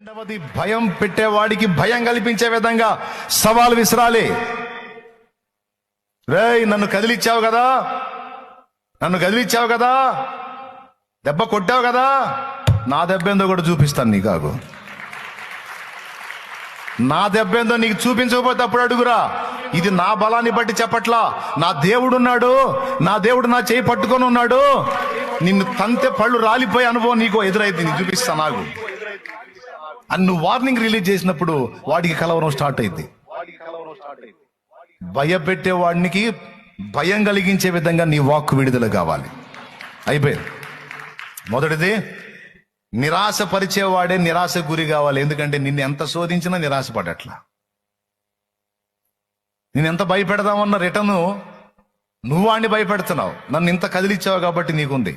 రెండవది, భయం పెట్టేవాడికి భయం కల్పించే విధంగా సవాలు విసిరాలి. రేయ్, నన్ను కదిలిచ్చావు కదా, దెబ్బ కొట్టావు కదా, నా దెబ్బ ఏందో కూడా చూపిస్తాను నీకు. ఆగు, నా దెబ్బ ఏందో నీకు చూపించకపోతే అప్పుడు అడుగురా. ఇది నా బలాన్ని బట్టి చెప్పట్లా, నా దేవుడున్నాడు, నా దేవుడు నా చేయి పట్టుకొని ఉన్నాడు. నిన్ను తంతే పళ్ళు రాలిపోయే అనుభవం నీకు ఎదురైతే నీకు చూపిస్తాను. నాకు అన్ను వార్నింగ్ రిలీజ్ చేసినప్పుడు వాడికి కలవరం స్టార్ట్ అయింది. భయపెట్టే వాడికి భయం కలిగించే విధంగా నీ వాక్కు విడుదల కావాలి. అయిపోయింది. మొదటిది, నిరాశపరిచేవాడే నిరాశ గురి కావాలి. ఎందుకంటే నిన్ను ఎంత శోధించినా నిరాశపడట్లా. నేను ఎంత భయపెడదామన్న రిటర్ను నువ్వు వాడిని భయపెడుతున్నావు. నన్ను ఇంత కదిలిచ్చావు కాబట్టి నీకుంది.